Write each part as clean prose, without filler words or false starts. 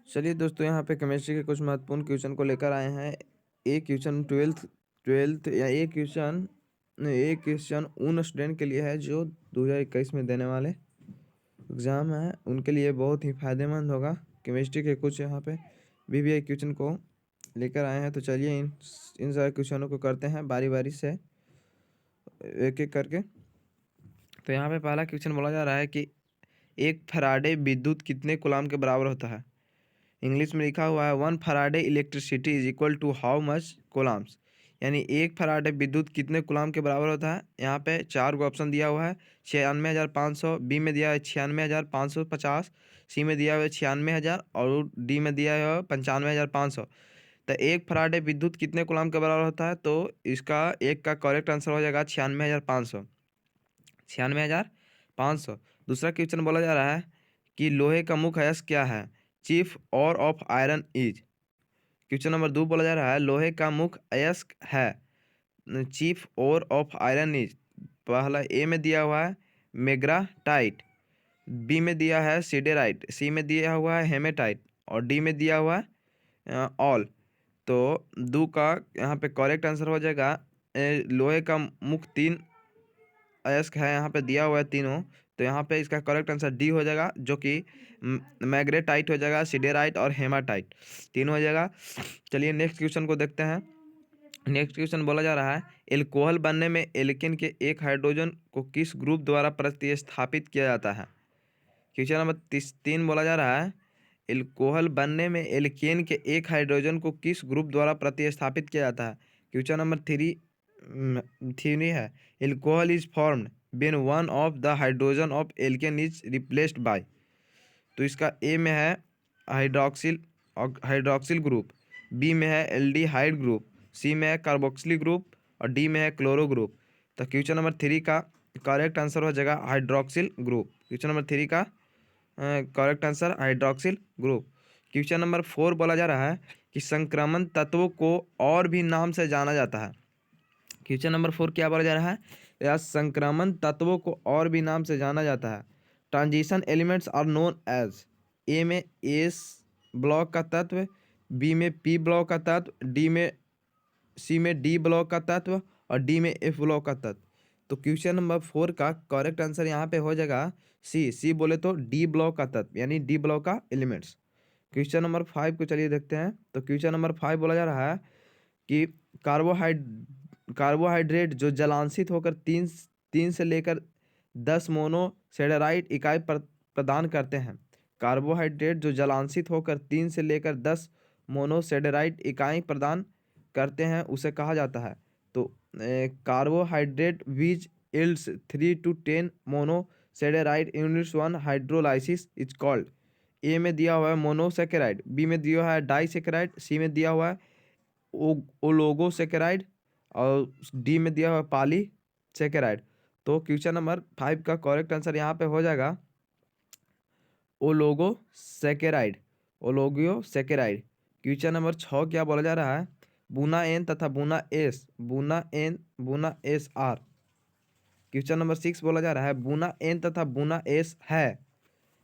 चलिए दोस्तों, यहाँ पे केमिस्ट्री के कुछ महत्वपूर्ण क्वेश्चन को लेकर आए हैं। एक क्वेश्चन ट्वेल्थ या एक क्वेश्चन उन स्टूडेंट के लिए है जो 2021 में देने वाले एग्ज़ाम है, उनके लिए बहुत ही फायदेमंद होगा। केमिस्ट्री के कुछ यहाँ पे VBI क्वेश्चन को लेकर आए हैं। तो चलिए इन सारे क्वेश्चनों को करते हैं बारी बारी से, एक एक करके। तो यहाँ पे पहला क्वेश्चन बोला जा रहा है कि एक फैराडे विद्युत कितने कूलाम के बराबर होता है। इंग्लिश में लिखा हुआ है 1 faraday electricity is equal to how much coulombs. यानी 1 फैराडे विद्युत कितने कूलाम के बराबर होता है। यहाँ पे 4 ऑप्शन दिया हुआ है। 96,500, बी में दिया है 96,550, सी में दिया हुआ है 96,000 और डी में दिया हुआ है 95,500। तो 1 फैराडे विद्युत कितने कूलाम के बराबर होता है, तो इसका एक का करेक्ट आंसर हो जाएगा 96,500। 96,500। दूसरा क्वेश्चन बोला जा रहा है कि लोहे का मुख्य अयस्क क्या है। चीफ और of iron is. Question number 2 बोला जा रहा है लोहे का मुख्य अयस्क है चीफ और ऑफ आयरन इज। पहला ए में दिया हुआ है मेग्राटाइट, बी में दिया है सिडेराइट, सी में दिया हुआ है हेमेटाइट और डी में दिया हुआ है ऑल। तो दो का यहाँ पे करेक्ट आंसर हो जाएगा लोहे का मुख्य 3 अयस्क है, यहाँ पे दिया हुआ है तीनों। तो यहाँ पे इसका करेक्ट आंसर डी हो जाएगा, जो कि मैग्नेटाइट हो जाएगा, सिडेराइट और हेमाटाइट, तीनों हो जाएगा। चलिए नेक्स्ट क्वेश्चन को देखते हैं। नेक्स्ट क्वेश्चन बोला जा रहा है एल्कोहल बनने में एल्केन के एक हाइड्रोजन को किस ग्रुप द्वारा प्रतिस्थापित किया जाता है। क्वेश्चन नंबर 3 बोला जा रहा है एल्कोहल बनने में एल्केन के एक हाइड्रोजन को किस ग्रुप द्वारा प्रतिस्थापित किया जाता है। क्वेश्चन नंबर 3 है alcohol is formed when one of the hydrogen of alkene is replaced by. तो इसका ए में है हाइड्रोक्सिल हाइड्रोक्सिल ग्रुप, बी में है एल्डिहाइड ग्रुप, सी में है कार्बोक्सिल ग्रुप और डी में है क्लोरो ग्रुप। तो क्वेश्चन नंबर 3 का करेक्ट आंसर हो जाएगा हाइड्रोक्सिल ग्रुप। क्वेश्चन नंबर 3 का correct answer hydroxyl group. Question number 4 बोला जा रहा है कि संक्रमण तत्वों को और भी नाम से जाना जाता है। क्वेश्चन नंबर 4 क्या बोला जा रहा है, या संक्रमण तत्वों को और भी नाम से जाना जाता है। Transition elements are known as. A में एस ब्लॉक का तत्व, बी में पी ब्लॉक का तत्व, सी में डी ब्लॉक का तत्व और डी में एफ ब्लॉक का तत्व। तो क्वेश्चन नंबर 4 का करेक्ट आंसर यहाँ पे हो जाएगा सी बोले तो डी ब्लॉक का तत्व, यानी डी ब्लॉक का एलिमेंट्स। क्वेश्चन नंबर 5 को चलिए देखते हैं। तो क्वेश्चन नंबर 5 बोला जा रहा है कि कार्बोहाइड्रेट जो जलांशित होकर तीन से लेकर 10 मोनोसेडेराइड इकाई प्रदान करते हैं। कार्बोहाइड्रेट जो जलांशित होकर 3 से लेकर 10 मोनोसेडेराइड इकाई प्रदान करते हैं उसे कहा जाता है। तो carbohydrate which yields 3 to 10 monosaccharide units 1 hydrolysis is called. A में दिया हुआ है मोनोसेकेराइड, बी में दिया हुआ है डाइसेकेराइड, सी में दिया हुआ है ओलोगोसेकेराइड और डी में दिया हुआ है पॉलीसेकेराइड। तो क्वेश्चन नंबर 5 का करेक्ट आंसर यहाँ पे हो जाएगा ओलोगोसेकेराइड, ओलोगोसेकेराइड। क्वेश्चन नंबर 6 क्या बोला जा रहा है, बुना एन तथा बुना एस आर। क्वेश्चन नंबर 6 बोला जा रहा है बुना एन तथा बुना एस है।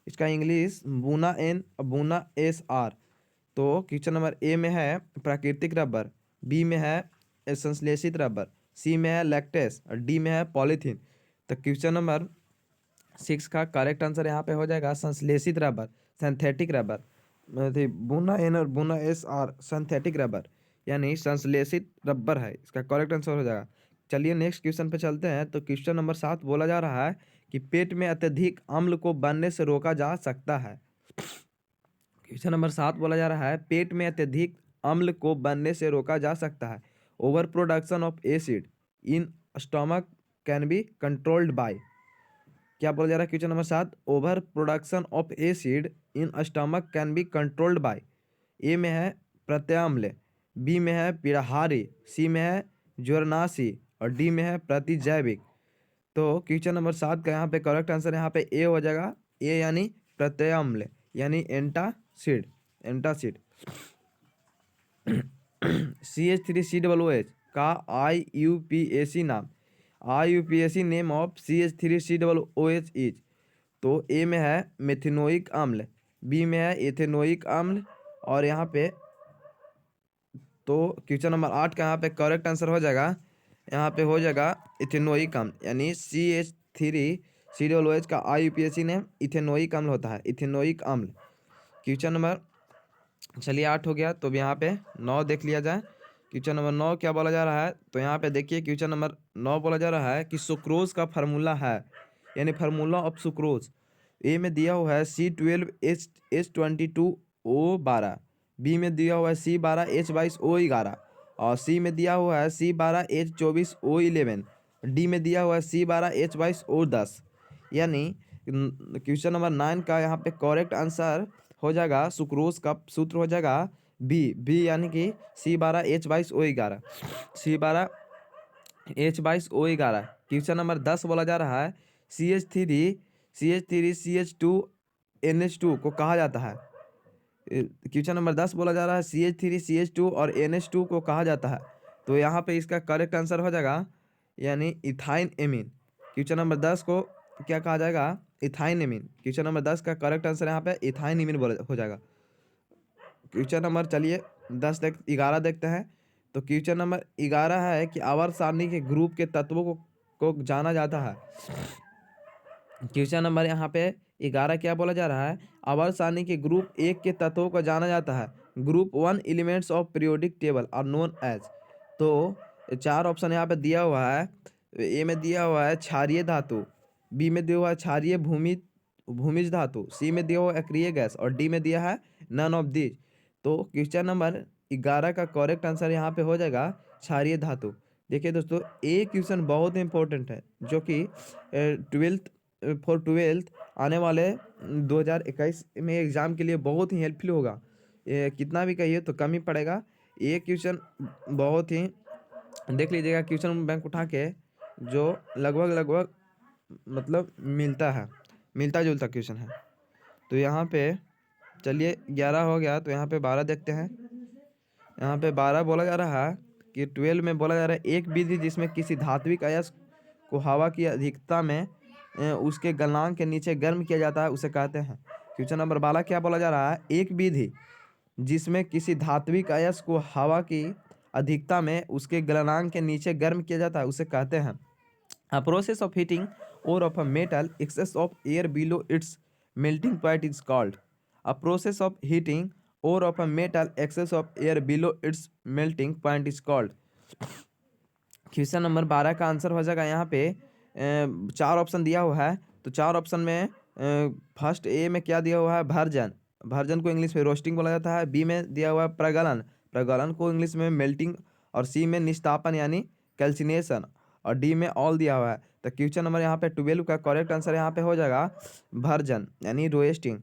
इसका इंग्लिश बुना एन और बुना एस आर। तो क्वेश्चन नंबर ए में है प्राकृतिक रबर, बी में है संश्लेषित रबर, सी में है लैक्टेस और डी में है पॉलीथीन। तो क्वेश्चन नंबर 6 का करेक्ट आंसर यहाँ पे हो जाएगा संश्लेषित रबर, सिंथेटिक रबर। बुना एन और बुना एस आर सिंथेटिक रबर यानी संश्लेषित रबर है, इसका करेक्ट आंसर हो जाएगा। चलिए नेक्स्ट क्वेश्चन पे चलते हैं। तो क्वेश्चन नंबर 7 बोला जा रहा है कि पेट में अत्यधिक अम्ल को बनने से रोका जा सकता है। क्वेश्चन नंबर 7 बोला जा रहा है पेट में अत्यधिक अम्ल को बनने से रोका जा सकता है। Over production of acid in stomach can be controlled by. क्या बोला जा रहा है question number 7, over production of acid in stomach can be controlled by. A में है प्रत्याम्ल, बी में है पिड़हारी, सी में है ज्वरनाशी और डी में है प्रतिजैविक। तो क्वेश्चन नंबर 7 का यहाँ पे करेक्ट आंसर यहाँ पे ए हो जाएगा, ए यानी प्रत्याम्ल यानी एंटासिड, एंटासिड। CH3COOH का IUPAC नाम, IUPAC name of CH3COOH is. तो ए में है मेथिनोइक अम्ल, बी में है एथेनोइक अम्ल, और यहाँ पे तो क्वेश्चन नंबर 8 का यहाँ पे करेक्ट आंसर हो जाएगा, यहाँ पे हो जाएगा इथेनोइक अम्ल, यानी CH3COOH का IUPAC नेम इथेनोइक अम्ल होता है, इथेनोइक अम्ल। क्वेश्चन नंबर चलिए 8 हो गया, तो अब यहाँ पे 9 देख लिया जाए। क्वेश्चन नंबर 9 क्या बोला जा रहा है, तो यहाँ पे देखिए क्वेश्चन नंबर 9 बोला जा रहा है कि सुक्रोज का फार्मूला है, यानी फार्मूला ऑफ सुक्रोज। ए में दिया हुआ है C12H22O12, बी में दिया हुआ है C12H22O11, और सी में दिया हुआ है C12H24O11, डी में दिया हुआ है C12H22O10। यानी क्वेश्चन नंबर 9 का यहाँ पे करेक्ट आंसर हो जाएगा, सुक्रोज का सूत्र हो जाएगा बी यानी कि C12H22O11, C12H22O11। क्वेश्चन नंबर 10 बोला जा रहा है CH3CH2NH2 को कहा जाता है। क्वेश्चन नंबर 10 बोला जा रहा है CH3CH2 और NH2 को कहा जाता है, तो यहाँ पे इसका करेक्ट आंसर हो जाएगा यानी इथाइन एमीन। क्वेश्चन नंबर 10 को क्या कहा जाएगा, इथाइन एमीन। क्वेश्चन नंबर 10 का करेक्ट आंसर यहाँ पे इथाइन एमीन हो जाएगा। क्वेश्चन नंबर चलिए 11 देखते हैं। तो क्वेश्चन नंबर 11 है कि आवर्त सारणी के ग्रुप के तत्वों को जाना जाता है। क्वेश्चन नंबर यहाँ पे 11 क्या बोला जा रहा है, आवर्त सारणी के ग्रुप 1 के तत्वों को जाना जाता है। Group 1 elements of periodic table are known as. तो 4 ऑप्शन यहाँ पे दिया हुआ है। ए में दिया हुआ है क्षारीय धातु, बी में दिया हुआ है क्षारीय भूमिज धातु, सी में दिया हुआ है अक्रिय गैस, और डी में दिया है नन ऑफ दीज। तो क्वेश्चन नंबर 11 का करेक्ट आंसर यहाँ पे हो जाएगा क्षारीय धातु। देखिए दोस्तों, ये क्वेश्चन बहुत इंपॉर्टेंट है, जो कि 12th आने वाले 2021 में एग्ज़ाम के लिए बहुत ही हेल्पफुल होगा। ये कितना भी कहिए तो कम ही पड़ेगा। ये क्वेश्चन बहुत ही देख लीजिएगा, क्वेश्चन बैंक उठा के जो लगभग मतलब मिलता जुलता क्वेश्चन है। तो यहाँ पे चलिए 11 हो गया, तो यहाँ पे 12 देखते हैं। यहाँ पे 12 बोला जा रहा है कि 12 में बोला जा रहा है एक विधि जिसमें किसी धात्विक अयस्क को हवा की अधिकता में उसके गलनांक के नीचे गर्म किया जाता है, उसे कहते हैं। क्वेश्चन नंबर 12 क्या बोला जा रहा है, एक विधि जिसमें किसी धात्विक अयस्क को हवा की अधिकता में उसके गलनांक के नीचे गर्म किया जाता है, उसे कहते हैं। A process of heating ore of a metal excess of air below its melting point is called. A process of heating ore of a metal excess of air below its melting point is called. Question number 12 का answer हो जाएगा यहाँ पे 4 option दिया हुआ है। तो 4 option में फर्स्ट ए में क्या दिया हुआ है, भर्जन को इंग्लिश में रोस्टिंग बोला जाता है। बी में दिया हुआ है प्रगलन को इंग्लिश में मेल्टिंग, और सी में निस्तापन यानी कैल्सिनेशन, और डी में ऑल दिया हुआ है। तो क्वेश्चन नंबर यहाँ पे 12 का करेक्ट आंसर यहाँ पे हो जाएगा भर्जन यानी रोस्टिंग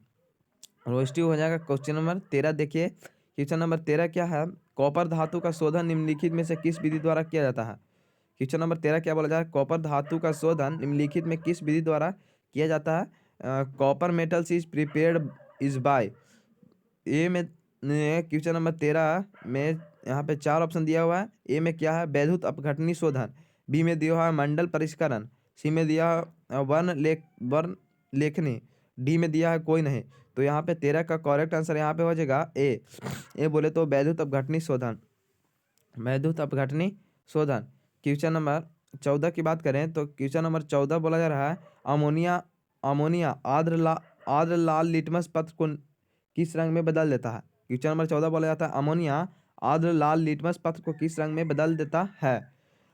हो जाएगा। क्वेश्चन नंबर 13 देखिए, क्वेश्चन नंबर 13 क्या है, कॉपर धातु का शोधन निम्नलिखित में से किस विधि द्वारा किया जाता है। क्वेश्चन नंबर 13 क्या बोला जाए, कॉपर धातु का शोधन निम्नलिखित में किस विधि द्वारा किया जाता है। Copper metals is prepared is by. A में क्वेश्चन नंबर 13 में यहाँ पे 4 ऑप्शन दिया हुआ है। ए में क्या है, वैद्युत अपघटनी शोधन, बी में दिया हुआ है मंडल परिष्करण, सी में दिया वर्ण लेखनी, डी में दिया है कोई नहीं। तो यहाँ पे 13 का करेक्ट आंसर यहाँ पे हो जाएगा ए बोले तो वैद्युत अपघटनी शोधन। क्वेश्चन नंबर 14 की बात करें तो क्वेश्चन नंबर 14 बोला जा रहा है अमोनिया आर्द्र लाल लिटमस पत्र को किस रंग में बदल देता है। क्वेश्चन नंबर 14 बोला जाता है अमोनिया आर्द्र लाल लिटमस पत्र को किस रंग में बदल देता है।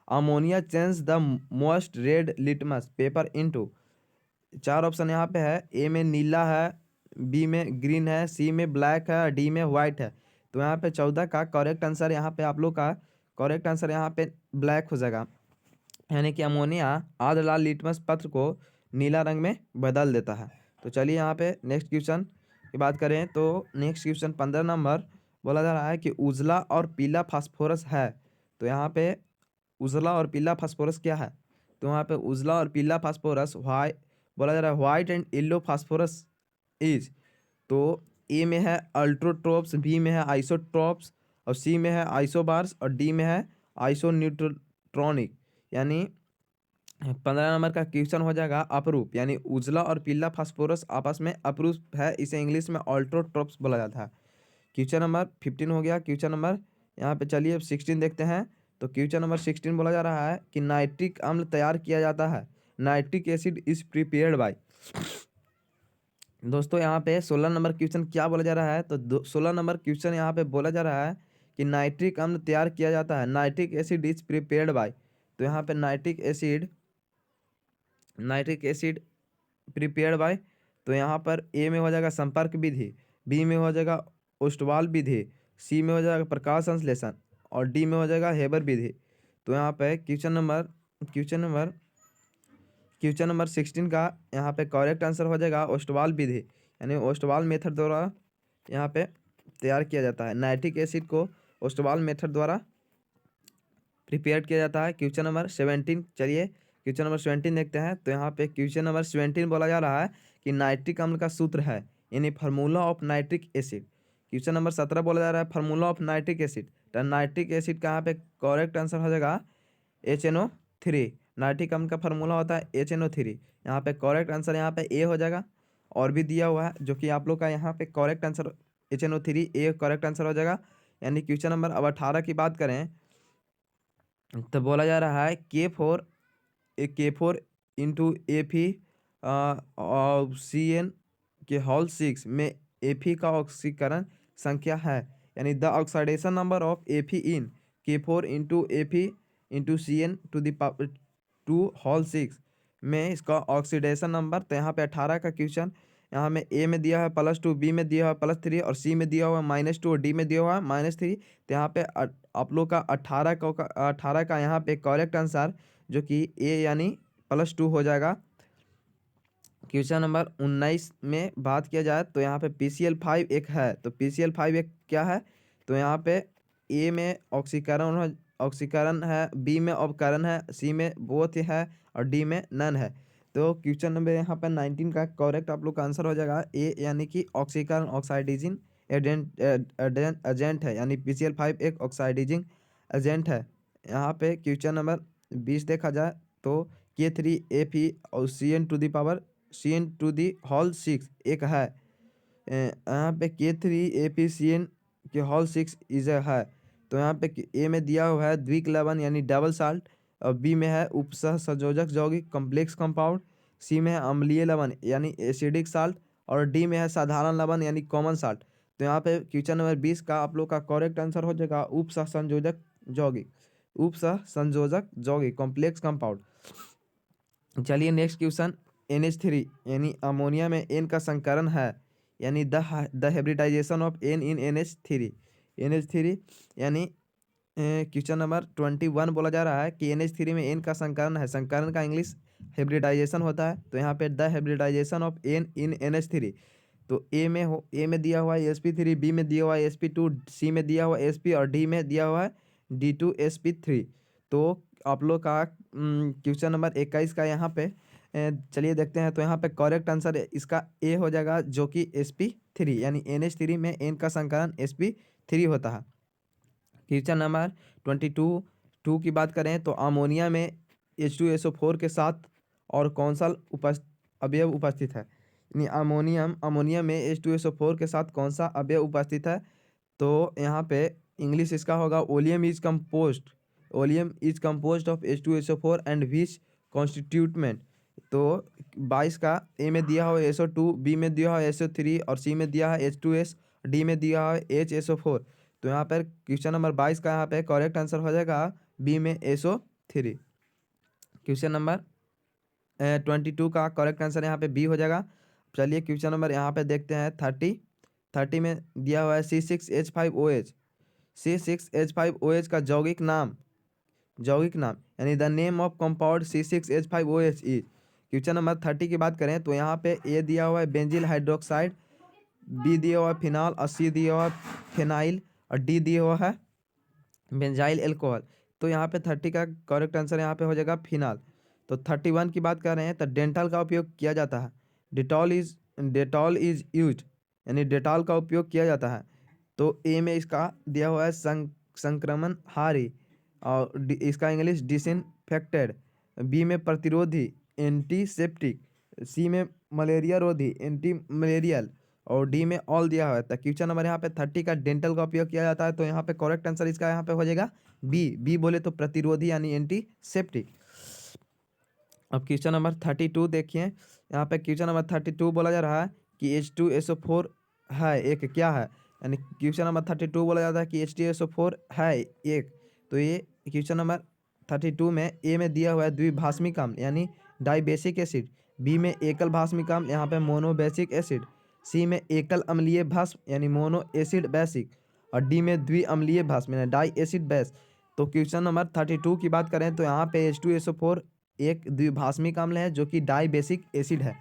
Ammonia change the most red litmus paper into. 4 option यहाँ पे है, ए में नीला है, बी में ग्रीन है, सी में ब्लैक है, डी में वाइट है। तो यहाँ पे 14 का करेक्ट आंसर यहाँ पे आप लोग का करेक्ट आंसर यहाँ पे ब्लैक हो जाएगा, यानी कि अमोनिया आर्द्र लाल लिटमस पत्र को नीला रंग में बदल देता है। तो चलिए यहाँ पे नेक्स्ट क्वेश्चन की बात करें तो नेक्स्ट क्वेश्चन 15 नंबर बोला जा रहा है कि उजला और पीला फास्फोरस है। तो यहाँ पे उजला और पीला फास्फोरस क्या है, तो यहाँ पे उजला और पीला फास्फोरस बोला जा रहा है white and yellow phosphorus is. तो ए में है अल्ट्रोट्रोप्स, बी में है आइसोट्रोप्स, और सी में है आइसोबार्स, और डी में है आइसोन्यूट्रॉनिक यानी 15 नंबर का क्वेश्चन हो जाएगा अपरूप, यानी उजला और पीला फास्फोरस आपस में अपरूप है, इसे इंग्लिश में ऑल्ट्रोट्रोप्स बोला जाता है। क्वेश्चन नंबर 15 हो गया। क्वेश्चन नंबर यहाँ पे चलिए अब 16 देखते हैं। तो क्वेश्चन नंबर 16 बोला जा रहा है कि नाइट्रिक अम्ल तैयार किया जाता है, nitric acid is prepared by. दोस्तों यहाँ पे 16 नंबर क्वेश्चन क्या बोला जा रहा है, तो 16 नंबर क्वेश्चन यहाँ पे बोला जा रहा है कि नाइट्रिक अम्ल तैयार किया जाता है, nitric acid is prepared by. तो यहाँ पे नाइट्रिक एसिड प्रिपेयर्ड बाय, तो यहाँ पर ए में हो जाएगा संपर्क विधि, बी में हो जाएगा ओस्टवाल विधि, सी में हो जाएगा प्रकाश संश्लेषण और डी में हो जाएगा हेबर विधि। तो यहाँ पे क्वेश्चन नंबर 16 का यहाँ पे करेक्ट आंसर हो जाएगा ओस्टवाल विधि, यानी ओस्टवाल मेथड द्वारा यहाँ पे तैयार किया जाता है, नाइट्रिक एसिड को ओस्टवाल मेथड द्वारा प्रिपेयर किया जाता है। क्वेश्चन नंबर 17 चलिए क्वेश्चन नंबर 17 देखते हैं। तो यहाँ पे क्वेश्चन नंबर 17 बोला जा रहा है कि नाइट्रिक अम्ल का सूत्र है, यानी formula of nitric acid. Question number 17 बोला जा रहा है फार्मूला ऑफ नाइट्रिक एसिड। तो नाइट्रिक एसिड का यहाँ पे करेक्ट आंसर हो जाएगा HNO3। नाइट्रिक अम्ल का फार्मूला होता है HNO3। यहाँ पे करेक्ट आंसर यहाँ पे ए हो जाएगा, और भी दिया हुआ है जो कि आप लोग का यहाँ पे correct answer HNO3 A correct answer हो जाएगा। यानी क्वेश्चन नंबर अब 18 की बात करें तो बोला जा रहा है K4 इंटू Fe CN के होल 6 में Fe का ऑक्सीकरण संख्या है, यानी the oxidation number of Fe in K4 into Fe into CN to the power 2 whole 6 में इसका ऑक्सीडेशन नंबर। तो यहाँ पे 18 का क्वेश्चन यहाँ में ए में दिया है +2, बी में दिया है +3 और सी में दिया हुआ है -2 और डी में दिया हुआ है -3। तो यहाँ पे आप लोग का 18 का यहाँ पे करेक्ट आंसर जो कि ए यानी +2 हो जाएगा। क्वेश्चन नंबर 19 में बात किया जाए तो यहाँ पे PCl5 एक है, तो PCl5 एक क्या है, तो यहाँ पे ए में ऑक्सीकरण है, बी में अपकरण है, सी में बोथ है और डी में नन है। तो क्वेश्चन नंबर यहाँ पर 19 का करेक्ट आप लोग का आंसर हो जाएगा ए, यानी कि ऑक्सीकरण ऑक्साइडाइजिंग एजेंट है, यानी PCl5 एक ऑक्साइडाइजिंग एजेंट है। यहाँ पे क्वेश्चन नंबर 20 देखा जाए तो K3Fe और CN टू दी होल 6 एक है, यहाँ पे K3APCN के होल 6 इज है। तो यहाँ पे ए में दिया हुआ है द्विक लवण यानी डबल साल्ट, और बी में है उपसह संयोजक यौगिक कॉम्प्लेक्स कंपाउंड, सी में है अम्लीय लवण यानी एसिडिक साल्ट और डी में है साधारण लवण यानी कॉमन साल्ट। तो यहाँ पे क्वेश्चन नंबर 20 का आप लोग का करेक्ट आंसर हो जाएगा उपसह संयोजक यौगिक कॉम्प्लेक्स कंपाउंड। चलिए नेक्स्ट क्वेश्चन NH3 यानी अमोनिया में N का संकरण है, यानी the hybridisation of N in NH3 यानी क्वेश्चन नंबर 21 बोला जा रहा है कि NH3 में N का संकरण है, संकरण का इंग्लिश हाइब्रिडाइजेशन होता है। तो यहाँ पे the hybridisation of N in NH3, तो ए में दिया हुआ है sp3, बी में दिया हुआ है sp2, सी में दिया हुआ है sp और डी में दिया हुआ है D2sp3। तो आप लोग का क्वेश्चन नंबर 21 का यहाँ पे चलिए देखते हैं। तो यहाँ पे करेक्ट आंसर इसका ए हो जाएगा जो कि sp3, यानी NH3 में N का संकरण sp3 होता है। क्वेश्चन नंबर 22 की बात करें तो अमोनिया में H2SO4 के साथ और कौन सा अवयव उपस्थित है, यानी अमोनियम में H2SO4 के साथ कौन सा अवयव उपस्थित है। तो यहाँ पे इंग्लिश इसका होगा oleum is composed of H2SO4 and which constituent. तो 22 का ए में दिया हुआ है SO2, बी में दिया हुआ है SO3 और सी में दिया है H2S, डी में दिया हुआ है HSO4। तो यहाँ पर क्वेश्चन नंबर 22 का यहाँ पे करेक्ट आंसर हो जाएगा बी में SO3। क्वेश्चन नंबर 22 का करेक्ट आंसर यहाँ पे बी हो जाएगा। चलिए क्वेश्चन नंबर यहाँ पे देखते हैं 30 में दिया हुआ है C6H5OH। C6H5OH का यौगिक नाम यानी the name of compound C6H5OH is. Question number 30 की बात करें तो यहाँ पे ए दिया हुआ है बेंजिल हाइड्रोक्साइड, बी दिया हुआ है फिनॉल और सी दिया हुआ है फिनाइल और डी दिया हुआ है बेंजाइल एल्कोहल। तो यहाँ पे 30 का करेक्ट आंसर यहाँ पे हो जाएगा फिनाल। तो 31 की बात कर रहे हैं तो डेंटल का उपयोग किया जाता है, डेटॉल इज यूज्ड, यानी डेटॉल का उपयोग किया जाता है। तो ए में इसका दिया हुआ है संक्रमण हारी और इसका इंग्लिश डिसइंफेक्टेड बी में प्रतिरोधी एंटीसेप्टिक, सी में मलेरिया रोधी एंटी मलेरियल और डी में ऑल दिया हुआ है। तो क्वेश्चन नंबर यहाँ पे 30 का डेंटल का उपयोग किया जाता है, तो यहाँ पे करेक्ट आंसर इसका यहाँ पे हो जाएगा बी। बी बोले तो प्रतिरोधी यानी एंटीसेप्टिक। अब क्वेश्चन नंबर 32 देखिए, यहाँ पे क्वेश्चन नंबर 32 बोला जा रहा है कि H2SO4 है एक क्या है, यानी क्वेश्चन नंबर 32 बोला जाता है कि H2SO4 है एक। तो ये क्वेश्चन नंबर 32 में ए में दिया हुआ है द्विभाषमिक अम्ल यानी डाइबेसिक एसिड, बी में एकल भाषमिक अम्ल यहाँ पे मोनोबेसिक एसिड, सी में एकल अम्लीय भस्म यानी मोनो एसिड बेसिक और डी में द्विअम्लीय भस्म यानी डाई एसिड बेस। तो क्वेश्चन नंबर 32 की बात करें तो यहाँ पे H2SO4 एक द्विभाषमिक अम्ल है जो कि डाइबेसिक एसिड है,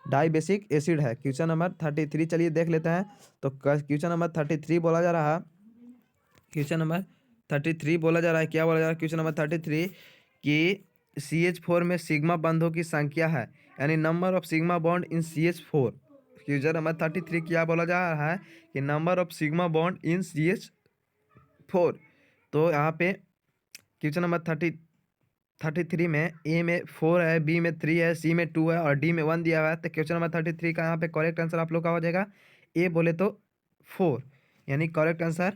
डाइबेसिक एसिड है। क्वेश्चन नंबर 33 चलिए देख लेते हैं। तो क्वेश्चन नंबर 33 बोला जा रहा है, क्वेश्चन नंबर 33 बोला जा रहा है, क्या बोला जा रहा है क्वेश्चन नंबर 33 कि CH4 में सिग्मा बंधों की संख्या है, यानी number of sigma bond in CH4। Question number 33 क्या बोला जा रहा है कि number of sigma bond in CH4। तो यहाँ पे क्वेश्चन नंबर 33 में ए में 4 है, बी में 3 है, सी में 2 है और डी में 1 दिया हुआ है। तो क्वेश्चन नंबर 33 का यहाँ पे करेक्ट आंसर आप लोग का हो जाएगा ए बोले तो 4, यानी करेक्ट आंसर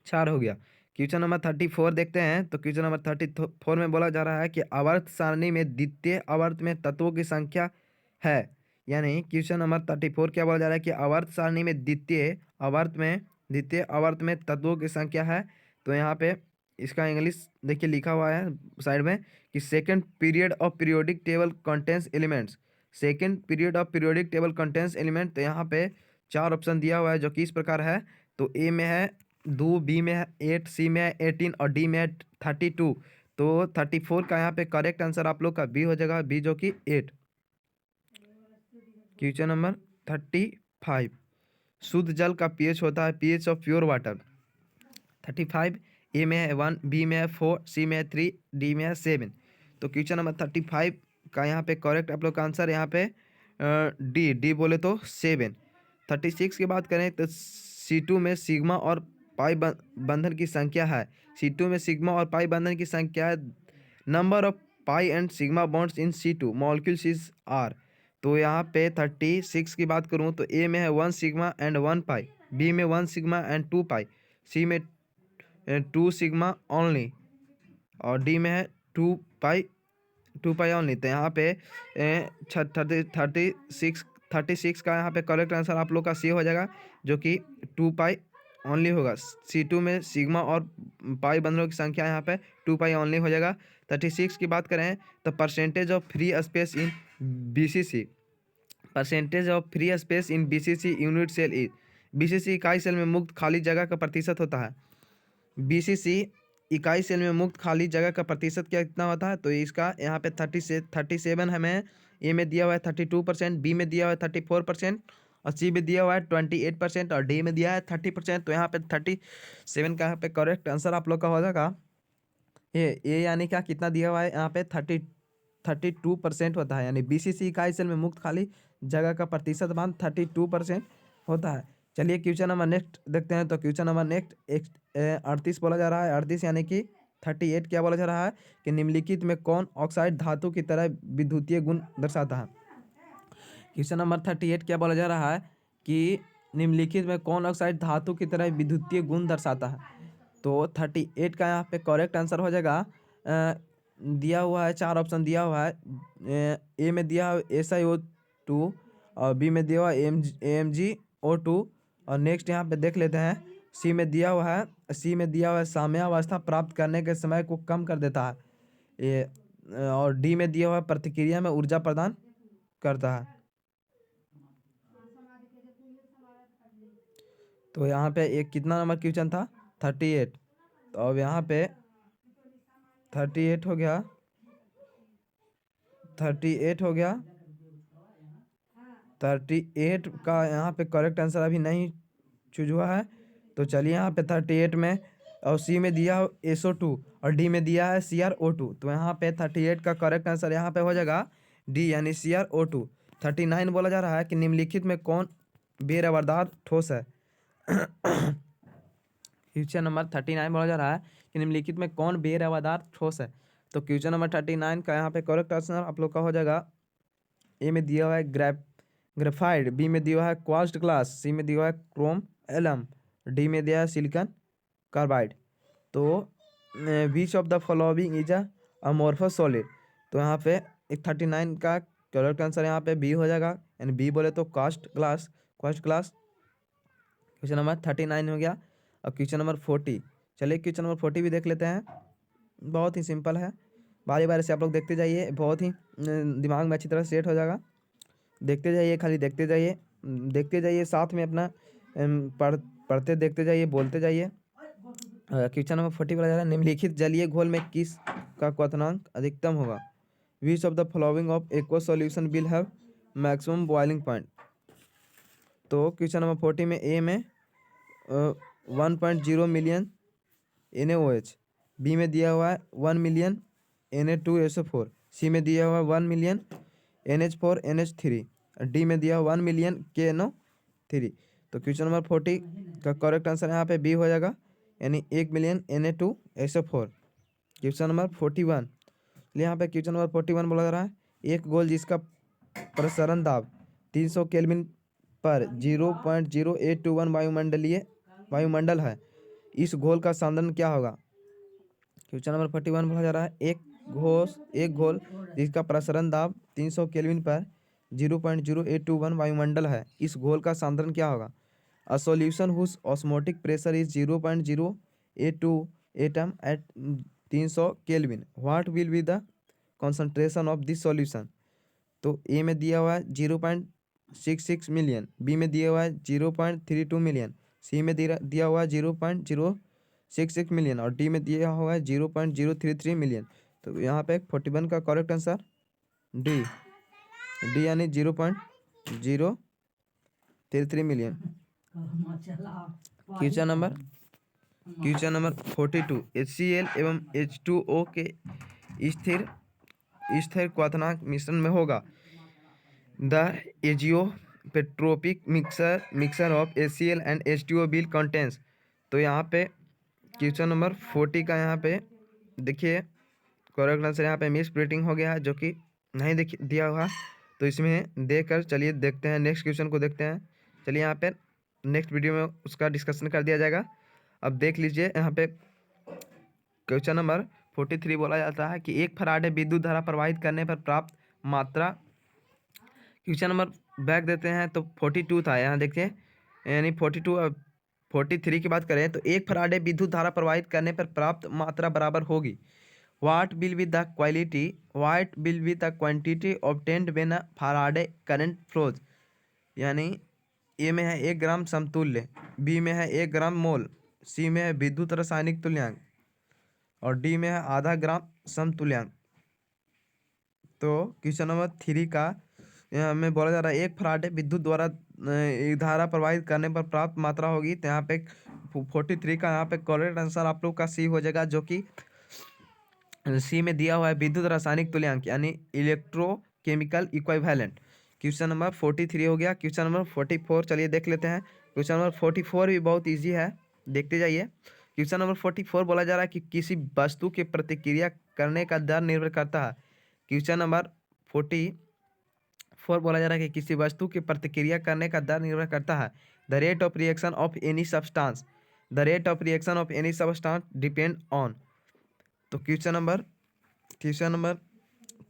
4 हो गया। क्वेश्चन नंबर 34 देखते हैं। तो क्वेश्चन नंबर 34 में बोला जा रहा है कि आवर्त सारणी में द्वितीय आवर्त में तत्वों की संख्या है, यानी क्वेश्चन नंबर 34 क्या बोला जा रहा है कि आवर्त सारणी में द्वितीय आवर्त में तत्वों की संख्या है। तो यहाँ पे इसका इंग्लिश देखिए लिखा हुआ है साइड में कि second period of periodic table contains elements, second period of periodic table contains element. तो यहाँ पे 4 ऑप्शन दिया हुआ है जो कि इस प्रकार है। तो ए में है 2, बी में है 8, सी में है 18 और डी में है 32। तो 34 का यहाँ पे करेक्ट आंसर आप लोग का बी हो जाएगा, बी जो कि 8। क्वेश्चन नंबर 35, शुद्ध जल का पीएच होता है पीएच ऑफ प्योर वाटर। 35 ए में है 1, बी में है 4, सी में है 3, डी में है 7। तो क्वेश्चन नंबर 35 का यहाँ पे करेक्ट आप लोग का आंसर यहाँ पे डी बोले तो 7। 36 की बात करें तो C2 में सिग्मा और पाई बंधन की संख्या है, C2 में सिग्मा और पाई बंधन की संख्या है। Number of pi and sigma bonds in C2 molecules is are. तो यहाँ पे 36 की बात करूँ तो ए में है 1 सिग्मा एंड 1 पाई, बी में 1 सिग्मा एंड 2 पाई, सी में 2 सिग्मा ओनली और डी में है 2 पाई ओनली। तो यहाँ पे 36 का यहाँ पे करेक्ट आंसर आप लोग का सी हो जाएगा जो कि 2 पाई ओनली होगा। C2 में सिग्मा और पाई बंधनों की संख्या यहाँ पे 2 पाई ओनली हो जाएगा। 36 की बात करें तो percentage of free space in BCC, percentage of free space in BCC unit cell is, BCC इकाई सेल में मुक्त खाली जगह का प्रतिशत होता है। BCC इकाई सेल में मुक्त खाली जगह का प्रतिशत क्या कितना होता है, तो इसका यहाँ पे 37 हमें ए में दिया हुआ है 32%, बी में दिया हुआ है 34% और सी में दिया हुआ है 28% और डी में दिया है 30%। तो यहाँ पे 37 का यहाँ पे करेक्ट आंसर आप लोग का हो जाएगा ए यानी क्या कितना दिया हुआ है यहाँ पे 32% होता है, यानी BCC इकाई सेल में मुक्त खाली जगह का प्रतिशत मान 32% होता है। चलिए क्वेश्चन नंबर नेक्स्ट देखते हैं। तो क्वेश्चन नंबर नेक्स्ट 38 बोला जा रहा है, 38 यानी कि 38 क्या बोला जा रहा है कि निम्नलिखित में कौन ऑक्साइड धातु की तरह विद्युतीय गुण दर्शाता है। क्वेश्चन नंबर 38 क्या बोला जा रहा है कि निम्नलिखित में कौन ऑक्साइड धातु की तरह विद्युतीय गुण दर्शाता है। तो 38 का यहाँ पे करेक्ट आंसर हो जाएगा दिया हुआ है 4 ऑप्शन दिया हुआ है। ए में दिया हुआ SiO2 और बी में दिया हुआ AmGO2 और नेक्स्ट यहाँ पे देख लेते हैं सी में दिया हुआ है साम्यावस्था प्राप्त करने के समय को कम कर देता है ये, और डी में दिया हुआ है प्रतिक्रिया में ऊर्जा प्रदान करता है। तो यहाँ पे एक कितना नंबर क्वेश्चन था 38। तो अब यहाँ पे 38 हो गया, 38 हो गया। 38 का यहाँ पे करेक्ट आंसर अभी नहीं चूज हुआ है। तो चलिए यहाँ पे 38 में और सी में दिया SO2 और डी में दिया है CrO2। तो यहाँ पे 38 का करेक्ट आंसर यहाँ पे हो जाएगा डी यानी CrO2। 39 बोला जा रहा है कि निम्नलिखित में कौन बेरवरदार ठोस है। क्वेश्चन नंबर 39 बोला जा रहा है कि निम्नलिखित में कौन बेरवरदार ठोस है। तो क्वेश्चन नंबर 39 का यहाँ पे करेक्ट आंसर आप लोग का हो जाएगा, ए में दिया हुआ है ग्रेफाइड, बी में दिया हुआ है क्वार्ट्ज ग्लास, सी में दिया हुआ है क्रोम एलम, डी में दिया है सिलिकॉन कार्बाइड। तो which of the following is a amorphous solid. तो यहाँ पे 39 का करेक्ट आंसर यहाँ पे बी हो जाएगा, यानी बी बोले तो क्वास्ट ग्लास। क्वेश्चन नंबर 39 हो गया। अब क्वेश्चन नंबर 40, चलिए क्वेश्चन नंबर 40 भी देख लेते हैं। बहुत ही सिंपल है, बारी बारी से आप लोग देखते जाइए, बहुत ही दिमाग में अच्छी तरह सेट हो जाएगा। देखते जाइए, खाली देखते जाइए, साथ में अपना पढ़ते देखते जाइए, बोलते जाइए। क्वेश्चन नंबर 40 बोला जा रहा है, निम्नलिखित जलीय घोल में किस का क्वथनांक अधिकतम होगा। Which of the following of aqua solution will have maximum boiling point. तो क्वेश्चन नंबर 40 में ए में 1.0 मिलियन NaOH, बी में दिया हुआ है 1 मिलियन Na2SO4, सी में दिया हुआ है 1 मिलियन NH4NH3, डी में दिया हुआ 1 मिलियन KNO3। तो क्वेश्चन नंबर 40 का करेक्ट आंसर यहाँ पे बी हो जाएगा, यानी 1 मिलियन Na2SO4। क्वेश्चन नंबर 41, यहाँ पे क्वेश्चन नंबर 41 बोला जा रहा है, एक गोल जिसका प्रसरण दाब 300 केल्विन पर 0.0821 वायुमंडल है, इस घोल का सांद्रण क्या होगा। क्वेश्चन नंबर 41 बोला जा रहा है, एक घोल जिसका प्रसरण दाब 300 केल्विन पर 0.0821 वायुमंडल है, इस घोल का सांद्रण क्या होगा। A solution whose osmotic pressure is 0.082 atm at 300 kelvin, what will be the concentration of this solution. तो ए में दिया हुआ है 0.66 मिलियन, बी में दिया हुआ है 0.32 मिलियन, सी में दिया हुआ है 0.066 मिलियन और डी में दिया हुआ है 0.033 मिलियन। तो यहाँ पे 41 का करेक्ट आंसर डी यानी 0.033 मिलियन। क्वेश्चन नंबर 42, HCl एवं H2O के स्थिर क्वथनांक मिश्रण में होगा। The azeotropic mixture of HCl and H2O will contains. तो यहाँ पे क्वेश्चन नंबर 40 का यहाँ पे देखिए करेक्ट आंसर यहाँ पे मिस प्रिंटिंग हो गया है, जो कि नहीं दिया हुआ। तो इसमें देखकर चलिए देखते हैं, नेक्स्ट क्वेश्चन को देखते हैं। चलिए यहाँ पे नेक्स्ट वीडियो में उसका डिस्कशन कर दिया जाएगा। अब देख लीजिए यहाँ पे क्वेश्चन नंबर 43 बोला जाता है कि एक फराडे विद्युत धारा प्रवाहित करने पर प्राप्त मात्रा। क्वेश्चन नंबर बैक देते हैं तो 42 था, यहाँ देखिए यानी 43 की बात करें तो एक फराडे विद्युत धारा प्रवाहित करने पर प्राप्त मात्रा बराबर होगी। What will be the quantity obtained when a Faraday current flows. यानी ए में है 1 ग्राम समतुल्य, बी में है 1 ग्राम मोल, सी में है विद्युत रासायनिक तुल्यांक और डी में है आधा ग्राम समतुल्यांक। तो क्वेश्चन नंबर 3 का में बोला जा रहा है, एक फराडे विद्युत द्वारा धारा प्रवाहित करने पर प्राप्त मात्रा होगी। तो यहाँ पे 43 का यहाँ पे करेक्ट आंसर आप लोग का सी हो जाएगा, जो कि सी में दिया हुआ है विद्युत रासायनिक तुल्यांक यानी इलेक्ट्रोकेमिकल इक्विवेलेंट। क्वेश्चन नंबर 43 हो गया। क्वेश्चन नंबर 44 चलिए देख लेते हैं। क्वेश्चन नंबर 44 भी बहुत इजी है, देखते जाइए। क्वेश्चन नंबर 44 बोला जा रहा है कि किसी वस्तु के प्रतिक्रिया करने का दर निर्भर करता है। क्वेश्चन नंबर 44 बोला जा रहा है कि किसी वस्तु की प्रतिक्रिया करने का दर निर्भर करता है। The rate of reaction of any substance depend on. तो क्वेश्चन नंबर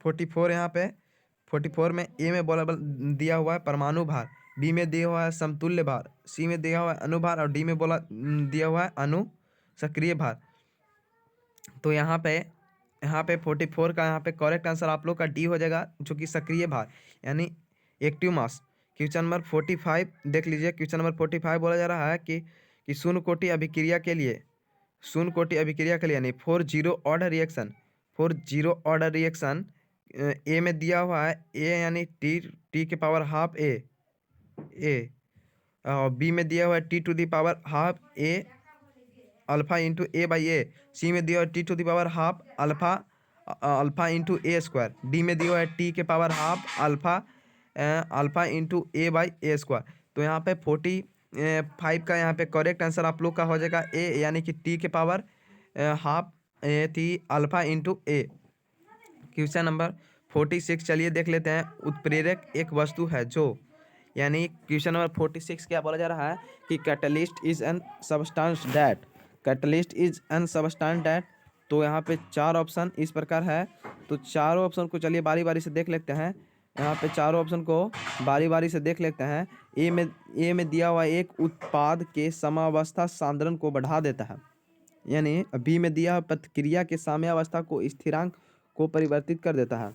44 यहाँ पे 44 में ए में दिया हुआ है परमाणु भार, बी में दिया हुआ है समतुल्य भार, सी में दिया हुआ है अनुभार और डी में दिया हुआ है अणु सक्रिय भार। तो यहाँ पे 44 का यहाँ पे करेक्ट आंसर आप लोग का डी हो जाएगा, जो कि सक्रिय भार यानी एक्टिव मास। क्वेश्चन नंबर 45 देख लीजिए। क्वेश्चन नंबर 45 बोला जा रहा है कि शून्य कोटि अभिक्रिया के लिए यानी 4 ऑर्डर रिएक्शन ए में दिया हुआ है ए यानी टी के पावर हाफ ए और बी में दिया हुआ है t to the power half a alpha into a by a, C में दिया हुआ है t to the power half alpha into a square, D में दिया हुआ है टी के power half alpha into a by a square. तो यहाँ पे 45 का यहाँ पे करेक्ट आंसर आप लोग का हो जाएगा ए, यानी कि टी के पावर हाफ थी अल्फा इंटू ए। क्वेश्चन नंबर 46 चलिए देख लेते हैं। उत्प्रेरक एक वस्तु है जो, यानी क्वेश्चन नंबर 46 क्या बोला जा रहा है कि catalyst is an substance that, catalyst is an substance that. तो यहाँ पे चार ऑप्शन इस प्रकार है। तो चारों ऑप्शन को चलिए बारी बारी से देख लेते हैं। यहाँ पे चारों ऑप्शन को बारी बारी से देख लेते हैं। ए में दिया हुआ एक उत्पाद के समावस्था सांद्रण को बढ़ा देता है, यानी बी में दिया हुआ प्रतिक्रिया के साम्यावस्था को स्थिरांक को परिवर्तित कर देता है।